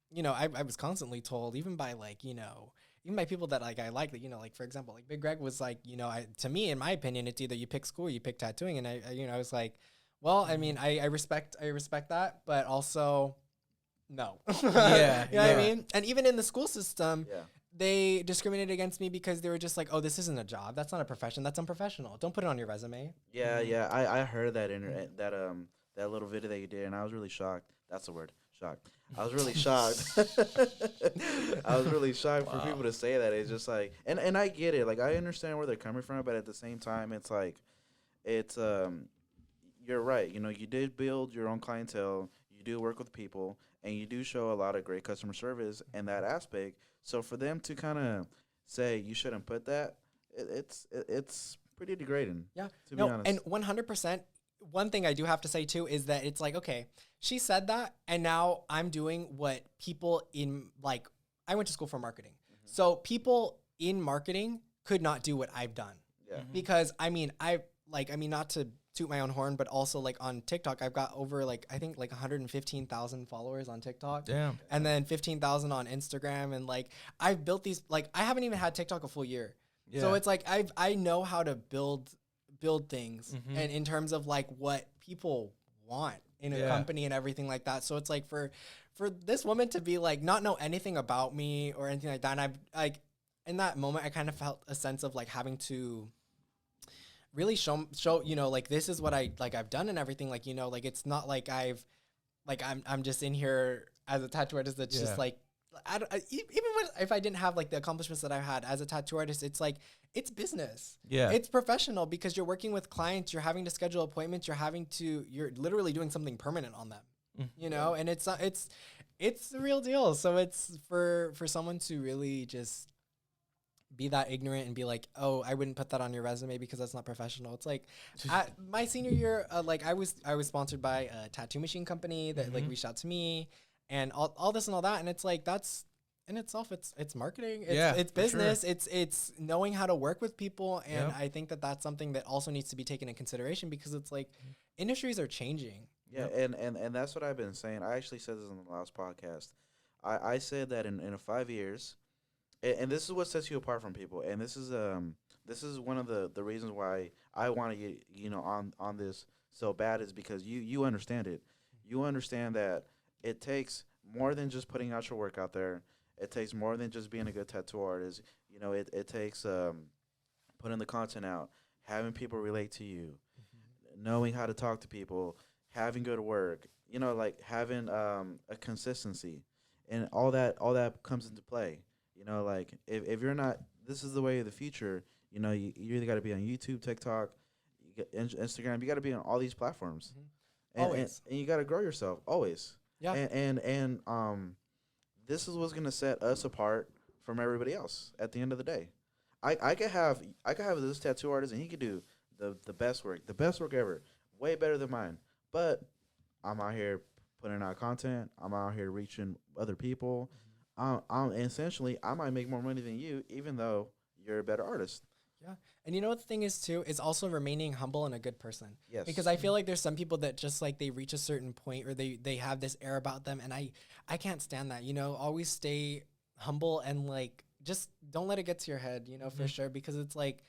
you know, I was constantly told, even by like, you know, even by people that like I like, that, you know, like for example, like Big Greg was like, you know, to me, in my opinion, it's either you pick school or you pick tattooing. And I you know, I was like, well, I mean, I respect that, but also no. Yeah. You know what I mean? And even in the school system, Yeah. they discriminated against me because they were just like, oh, this isn't a job. That's not a profession. That's unprofessional. Don't put it on your resume. Yeah, yeah. I heard that that little video that you did, and I was really shocked. That's the word, shocked. I was really shocked. I was really shocked for people to say that. It's just like, and I get it. Like, I understand where they're coming from, but at the same time, it's like, it's you're right. You know, you did build your own clientele. You do work with people, and you do show a lot of great customer service in that aspect. So for them to kind of say you shouldn't put that, it's pretty degrading. Yeah. To be honest. And 100%. One thing I do have to say too is that it's like, okay, she said that, and now I'm doing what people in, like, I went to school for marketing. So people in marketing could not do what I've done. Yeah. Because I mean, not to toot my own horn, but also like on TikTok, I've got over like, I think like 115,000 followers on TikTok. Damn. And then 15,000 on Instagram. And like, I've built these, like, I haven't even had TikTok a full year. Yeah. So it's like, I know how to build things, and in terms of like what people want in a company and everything like that. So it's like for this woman to be like, not know anything about me or anything like that. And I've like, in that moment, I kind of felt a sense of like having to really show, you know, like, this is what I've done and everything. Like, you know, like, it's not like I'm just in here as a tattoo artist that's just like, if I didn't have like the accomplishments that I've had as a tattoo artist, it's like, it's business. Yeah. It's professional because you're working with clients, you're having to schedule appointments, you're literally doing something permanent on them, you know, and it's the real deal. So it's for someone to really just be that ignorant and be like, oh, I wouldn't put that on your resume because that's not professional. It's like, my senior year, like I was sponsored by a tattoo machine company that like reached out to me and all this and all that. And it's like, that's in itself, it's marketing. It's business. Sure. It's knowing how to work with people. And I think that that's something that also needs to be taken in consideration because it's like industries are changing. Yeah. And that's what I've been saying. I actually said this in the last podcast. I said that in 5 years, and this is what sets you apart from people. And this is one of the reasons why I want to get, you know, on this so bad is because you understand it. You understand that it takes more than just putting out your work out there. It takes more than just being a good tattoo artist. You know, it takes putting the content out, having people relate to you, knowing how to talk to people, having good work. You know, like having a consistency, and all that comes into play. You know, like if you're not, this is the way of the future. You know, you either got to be on YouTube, TikTok, Instagram. You got to be on all these platforms, and you got to grow yourself always. Yeah, and this is what's gonna set us apart from everybody else. At the end of the day, I could have this tattoo artist, and he could do the best work ever, way better than mine. But I'm out here putting out content. I'm out here reaching other people. Essentially, I might make more money than you, even though you're a better artist. Yeah. And you know what the thing is, too, is also remaining humble and a good person. Yes. Because I feel like there's some people that just, like, they reach a certain point or they have this air about them, and I can't stand that, you know? Always stay humble and, like, just don't let it get to your head, you know, for sure, because it's, like,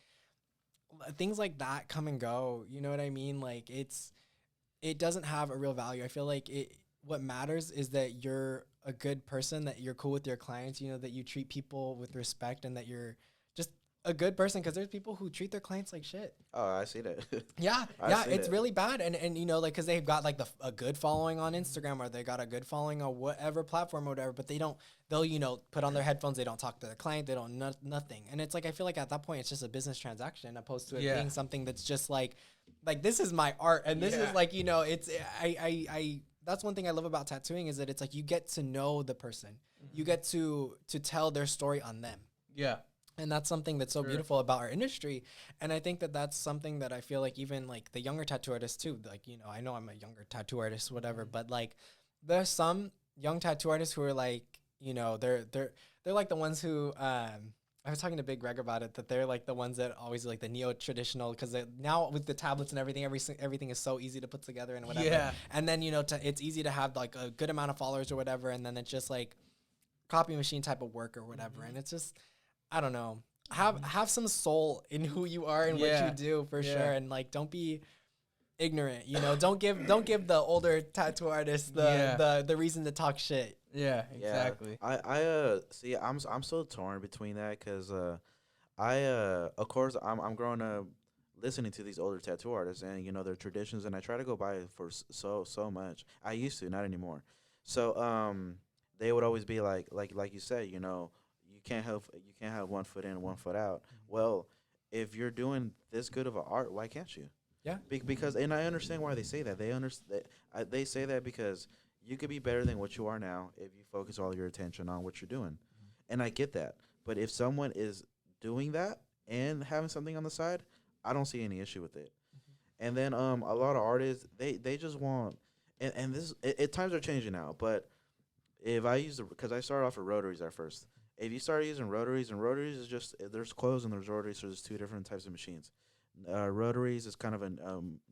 things like that come and go, you know what I mean? Like, it doesn't have a real value. I feel like what matters is that you're a good person, that you're cool with your clients, you know, that you treat people with respect, and that you're just a good person, because there's people who treat their clients like shit. Oh, I see that. Yeah, I've seen it's it. really bad, and you know, like, because they've got like a good following on Instagram, or they got a good following on whatever platform or whatever, but they'll you know, put on their headphones, they don't talk to their client, they don't nothing, and it's like, I feel like at that point it's just a business transaction opposed to it being something that's just like this is my art, and this is like, you know, it's I that's one thing I love about tattooing, is that it's like you get to know the person, you get to tell their story on them. Yeah. And that's something that's so beautiful about our industry. And I think that that's something that I feel like even like the younger tattoo artists too, like, you know, I know I'm a younger tattoo artist, whatever, but like there's some young tattoo artists who are like, you know, they're like the ones who, I was talking to Big Greg about it, that they're like the ones that always like the neo-traditional, because now with the tablets and everything, everything is so easy to put together and whatever. Yeah. And then, you know, it's easy to have like a good amount of followers or whatever. And then it's just like copy machine type of work or whatever. And it's just, I don't know. Have some soul in who you are and what you do for sure, and like don't be ignorant. You know, don't give the older tattoo artists the reason to talk shit. Yeah, exactly. I see. I'm so torn between that, because of course I'm growing up listening to these older tattoo artists, and you know, their traditions, and I try to go by it for so much. I used to, not anymore. So they would always be like you said, you know, you can't have 1 foot in, 1 foot out. Well, if you're doing this good of an art, why can't you? Yeah. Because, and I understand why they say that. They say that because you could be better than what you are now if you focus all your attention on what you're doing. And I get that. But if someone is doing that and having something on the side, I don't see any issue with it. And then a lot of artists, they just want, and this times are changing now, but if I use because I started off with rotaries at first. If you start using rotaries, and rotaries is just, there's coils and there's rotaries, so there's two different types of machines. Rotaries is kind of a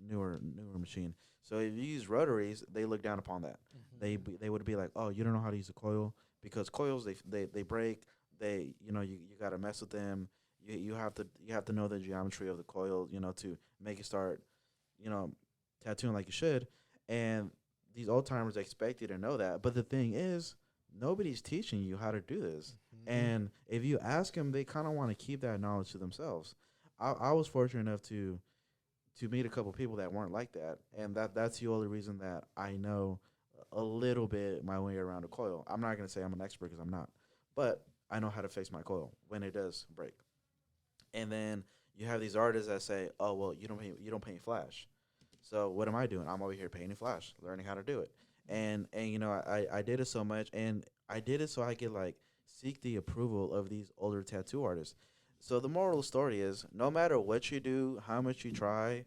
newer machine. So if you use rotaries, they look down upon that. They would be like, oh, you don't know how to use a coil, because coils they break. You gotta mess with them. You have to know the geometry of the coil, you know, to make it start, you know, tattooing like you should. And these old timers expect you to know that. But the thing is, nobody's teaching you how to do this. And if you ask them, they kind of want to keep that knowledge to themselves. I was fortunate enough to meet a couple people that weren't like that, and that's the only reason that I know a little bit my way around a coil. I'm not gonna say I'm an expert, because I'm not, but I know how to fix my coil when it does break. And then you have these artists that say, "Oh, well, you don't paint flash." So what am I doing? I'm over here painting flash, learning how to do it. And you know, I did it so much, and I did it so I could like seek the approval of these older tattoo artists. So the moral of the story is, no matter what you do, how much you try,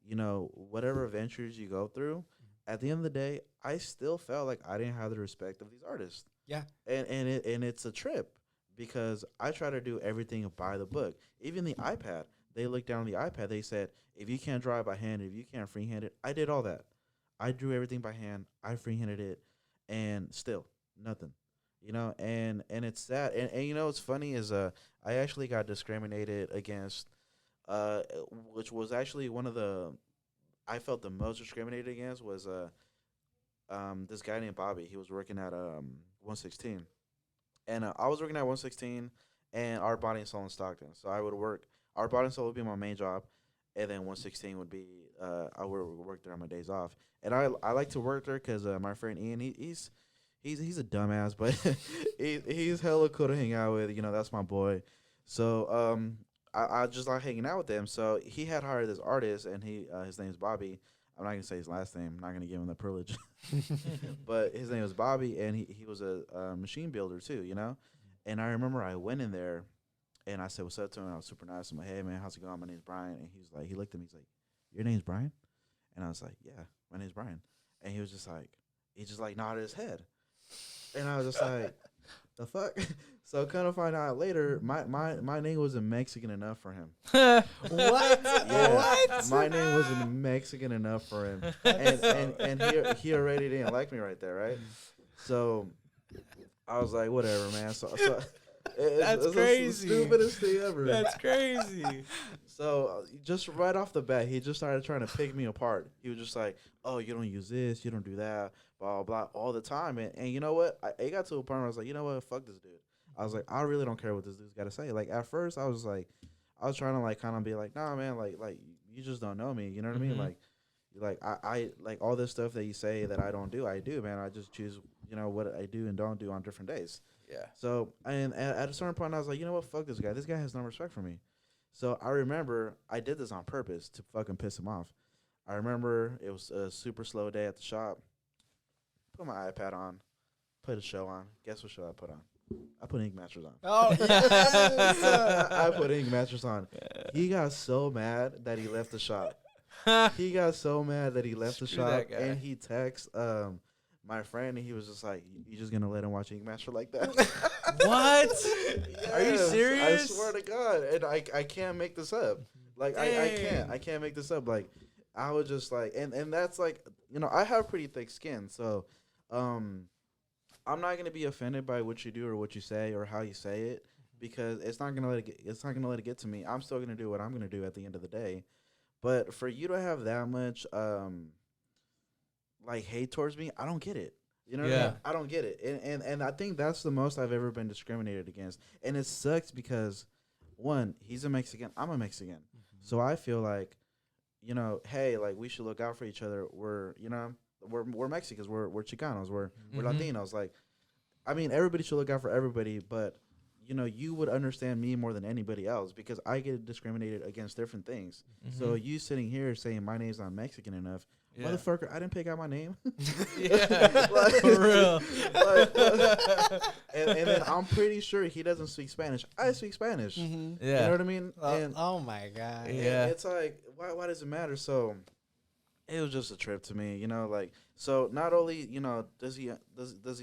you know, whatever ventures you go through, at the end of the day, I still felt like I didn't have the respect of these artists. Yeah. And it's a trip, because I try to do everything by the book. Even the iPad, they looked down on the iPad, they said, if you can't draw it by hand, if you can't freehand it, I did all that. I drew everything by hand, I freehanded it, and still nothing. You know, and it's sad. And you know what's funny is I actually got discriminated against, which was actually one of the, I felt the most discriminated against was this guy named Bobby. He was working at 116. And I was working at 116 and Art Body and Soul in Stockton. So I would work, Art Body and Soul would be my main job, and then 116 would be, I would work there on my days off. And I like to work there because my friend Ian, he's a dumbass, but he's hella cool to hang out with. You know, that's my boy. So I just like hanging out with him. So he had hired this artist, and his name is Bobby. I'm not gonna say his last name. I'm not gonna give him the privilege. But his name was Bobby, and he was a machine builder too. You know, and I remember I went in there, and I said what's up to him. I was super nice. I'm like, hey man, how's it going? My name's Brian. And he looked at me. He's like, your name's Brian? And I was like, yeah, my name's Brian. And he just like nodded his head. And I was just like, the fuck? So kind of find out later, my name wasn't Mexican enough for him. What? Yeah, what? My name wasn't Mexican enough for him. And he already didn't like me right there, right? So I was like, whatever, man. So that's crazy. The stupidest thing ever. That's crazy. So just right off the bat, he just started trying to pick me apart. He was just like, oh, you don't use this, you don't do that, blah, blah, blah, all the time. And you know what? It got to a point where I was like, you know what? Fuck this dude. I was like, I really don't care what this dude's got to say. Like, at first, I was trying to, like, kind of be like, nah, man, like, you just don't know me. You know what I mean? Like, I like, all this stuff that you say that I don't do, I do, man. I just choose, you know, what I do and don't do on different days. Yeah. So, and at a certain point, I was like, you know what? Fuck this guy. This guy has no respect for me. So, I remember I did this on purpose to fucking piss him off. I remember it was a super slow day at the shop. Put my iPad on. Put a show on. Guess what show I put on? I put Ink Masters on. Oh, yes. I put Ink Masters on. He got so mad that he left the shop. He got so mad that he left the shop, and he texted my friend, and he was just like, "You just gonna let him watch Ink Master like that?" What? Yes, Are you serious? I swear to God, and I can't make this up. Like, I can't make this up. Like, I was just like, and that's like, you know, I have pretty thick skin, so I'm not gonna be offended by what you do or what you say or how you say it, because it's not gonna let it get to me. I'm still gonna do what I'm gonna do at the end of the day. But for you to have that much like hate towards me, I don't get it. You know what I mean? I don't get it. And I think that's the most I've ever been discriminated against. And it sucks because, one, he's a Mexican, I'm a Mexican. So I feel like, you know, hey, like, we should look out for each other. We're Mexicans, we're Chicanos, we're Latinos. Like, I mean, everybody should look out for everybody, but, you know, you would understand me more than anybody else because I get discriminated against different things. So you sitting here saying my name's not Mexican enough, motherfucker, I didn't pick out my name. Like, for real. And then I'm pretty sure he doesn't speak Spanish. I speak Spanish. Yeah. You know what I mean? Oh my God. Yeah. It's like, why does it matter? So it was just a trip to me, you know, like, so not only, you know, does he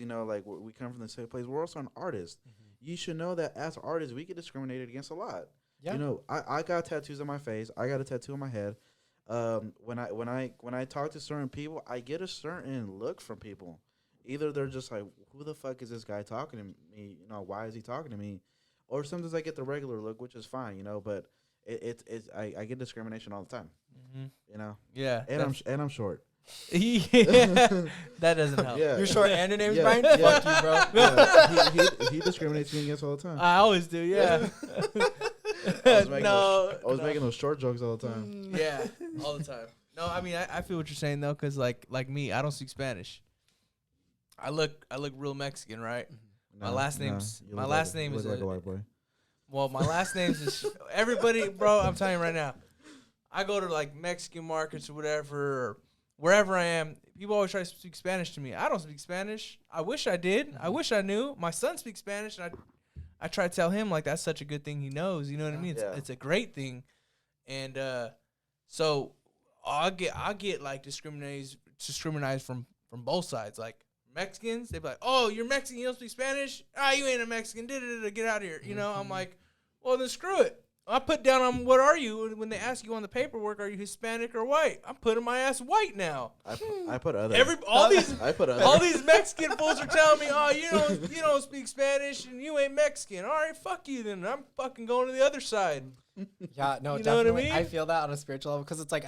know, like, we come from the same place, we're also an artist. You should know that as artists, we get discriminated against a lot. Yeah. You know, I got tattoos on my face. I got a tattoo on my head. When I talk to certain people, I get a certain look from people. Either they're just like, who the fuck is this guy talking to me? You know, why is he talking to me? Or sometimes I get the regular look, which is fine, you know, but I get discrimination all the time. You know? Yeah. And I'm short. That doesn't help. Yeah. You're short and your name's Brian? Fuck you, bro. Yeah. He discriminates me against all the time. I always do, yeah. I was making those short jokes all the time. Yeah, all the time. No, I mean, I feel what you're saying, though, because, like me, I don't speak Spanish. I look real Mexican, right? My last name is like a white boy. Well, my last name is everybody, bro. I'm telling you right now. I go to like Mexican markets or whatever, or wherever I am. People always try to speak Spanish to me. I don't speak Spanish. I wish I did. I wish I knew. My son speaks Spanish, and I try to tell him like that's such a good thing he knows. You know what I mean? It's a great thing, and so I get like discriminated from both sides. Like Mexicans, they be like, "Oh, you're Mexican, you don't speak Spanish? Ah, you ain't a Mexican. Get out of here." You know, I'm like, well, then screw it. I put down on what are you when they ask you on the paperwork, are you Hispanic or white? I'm putting my ass white now. I put other. All these Mexican fools are telling me, oh, you don't speak Spanish and you ain't Mexican. All right, fuck you then. I'm fucking going to the other side. Yeah, no, you definitely. Know what I mean? I feel that on a spiritual level because it's like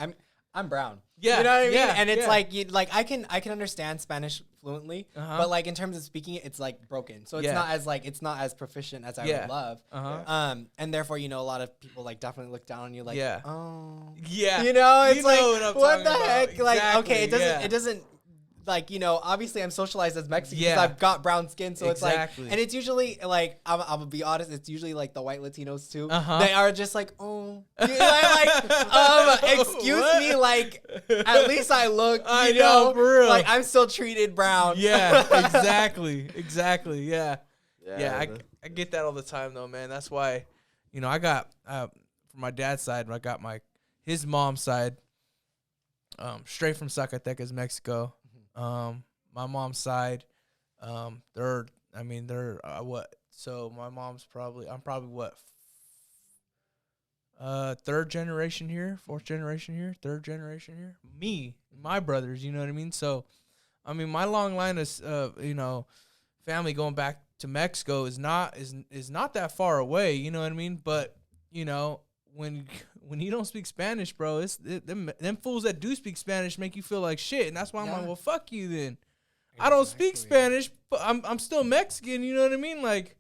I'm brown. Yeah, you know what I mean. Yeah, and it's like I can understand Spanish fluently, but like in terms of speaking it, it's like broken. So it's not as proficient as I would love. And therefore, you know, a lot of people like definitely look down on you, like, oh, yeah, you know, it's like what the heck, exactly. Like, okay, it doesn't. Like, you know, obviously I'm socialized as Mexican because I've got brown skin. So it's like, and it's usually like, I'm going to be honest, it's usually like the white Latinos too. They are just like, oh, excuse me, like, at least I look, you know, for real. Like I'm still treated brown. Yeah, exactly. Yeah. I get that all the time though, man. That's why, you know, I got, from my dad's side, I got his mom's side, straight from Zacatecas, Mexico. My mom's side, they're what? So my mom's I'm probably what? Third generation here, fourth generation here, third generation here. Me, my brothers, you know what I mean? So, I mean, my long line of, you know, family going back to Mexico is not that far away, you know what I mean? But, you know, when you don't speak Spanish, bro, them fools that do speak Spanish make you feel like shit, and that's why I'm like, well, fuck you then. Exactly. I don't speak Spanish, but I'm still Mexican. You know what I mean? Like,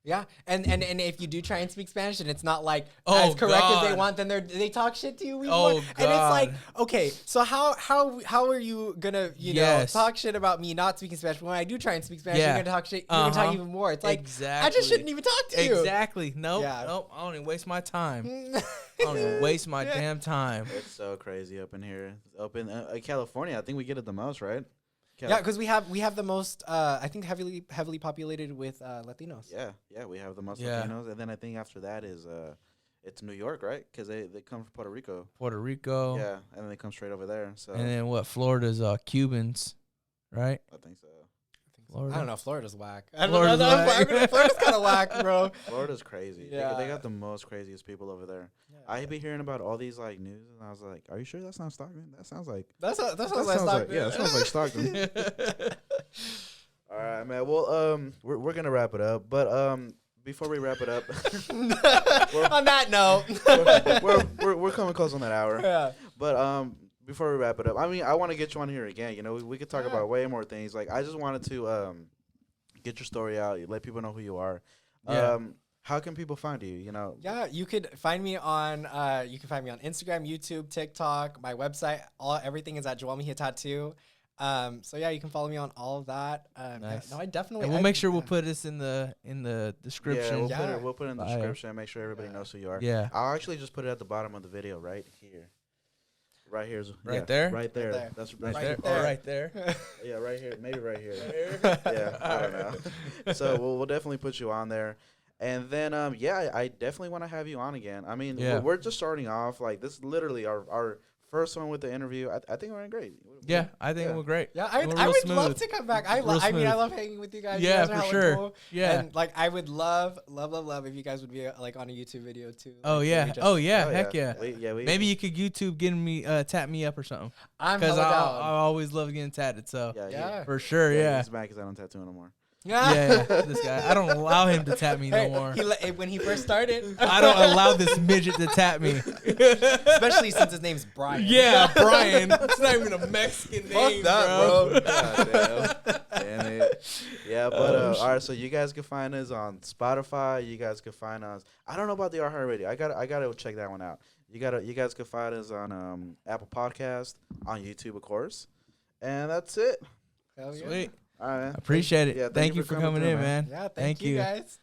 Yeah, and if you do try and speak Spanish and it's not like Oh, as correct as they God. want, then they talk shit to you. Even Oh, more. And it's like, God. okay, so how are you gonna Yes. talk shit about me not speaking Spanish? But when I do try and speak Spanish, Yeah. you're gonna talk shit. You're gonna talk even more. It's like I just shouldn't even talk to you. Exactly. Nope. Yeah. Nope. I don't even waste my time. I don't even waste my damn time. It's so crazy up in here. Up in California, I think we get it the most, right? Yeah, because we have the most I think heavily populated with Latinos. Yeah, we have the most Yeah. Latinos, and then I think after that is it's New York, right? Because they come from Puerto Rico. Puerto Rico. Yeah, and then they come straight over there. So And then what? Florida's Cubans, right? I think so. Florida. I don't know. Florida's whack. Florida's whack. Florida's kind of whack, bro. Florida's crazy. Yeah. They got the most craziest people over there. I be hearing about all these like news, and I was like, "Are you sure that's not Stockton? That sounds like That sounds like like Stockton. yeah, that sounds like Stockton." All right, man. Well, we're gonna wrap it up, but before we wrap it up, On that note, we're coming close on that hour. yeah. But before we wrap it up, I mean, I want to get you on here again. You know, we could talk about way more things. Like, I just wanted to get your story out, let people know who you are. Yeah. How can people find you? You know, Yeah, you could find me on Instagram, YouTube, TikTok, my website. Everything is at Joel Mejia Tattoo. So yeah, you can follow me on all of that. Nice. Yeah, no, I definitely. And we'll make sure we'll put this in the description. Yeah, we'll put it in the Bio. description and make sure everybody knows who you are. Yeah. I'll actually just put it at the bottom of the video right here. Right here's Right there? Right there. there. That's Right Right there. there. Oh, right there. yeah, right here. Maybe right here. Yeah, I don't know. So we'll definitely put you on there. And then I definitely want to have you on again. I mean, Yeah. we're just starting off. Like, this is literally our first one with the interview. I think we're great. Yeah, I think we're great. Yeah, We're I real would love smooth. to come back. I Real mean, I smooth. love hanging with you guys. Yeah, you guys are for hella sure. Cool. Yeah. And like, I would love if you guys would be like on a YouTube video too. Oh Like, yeah. maybe just- Oh yeah. Heck yeah. We Maybe you could YouTube getting me tap me up or something. I'm Because hella I down. always love getting tatted. So Yeah. for sure. Yeah. He's mad because I don't tattoo no more. Yeah. This guy. I don't allow him to tap me no Hey, more. when he first started, I don't allow this midget to tap me. especially since his name's Brian. Yeah, Brian. It's not even a Mexican name, bro. God damn it. Yeah, but all right. So you guys can find us on Spotify. You guys can find us. I don't know about the iHeartRadio. I gotta check that one out. You guys can find us on Apple Podcast, on YouTube, of course, and that's it. Hell yeah. Sweet. All right, man. Appreciate it. Yeah, thank you for coming through, in, man. Yeah, Thank you. guys.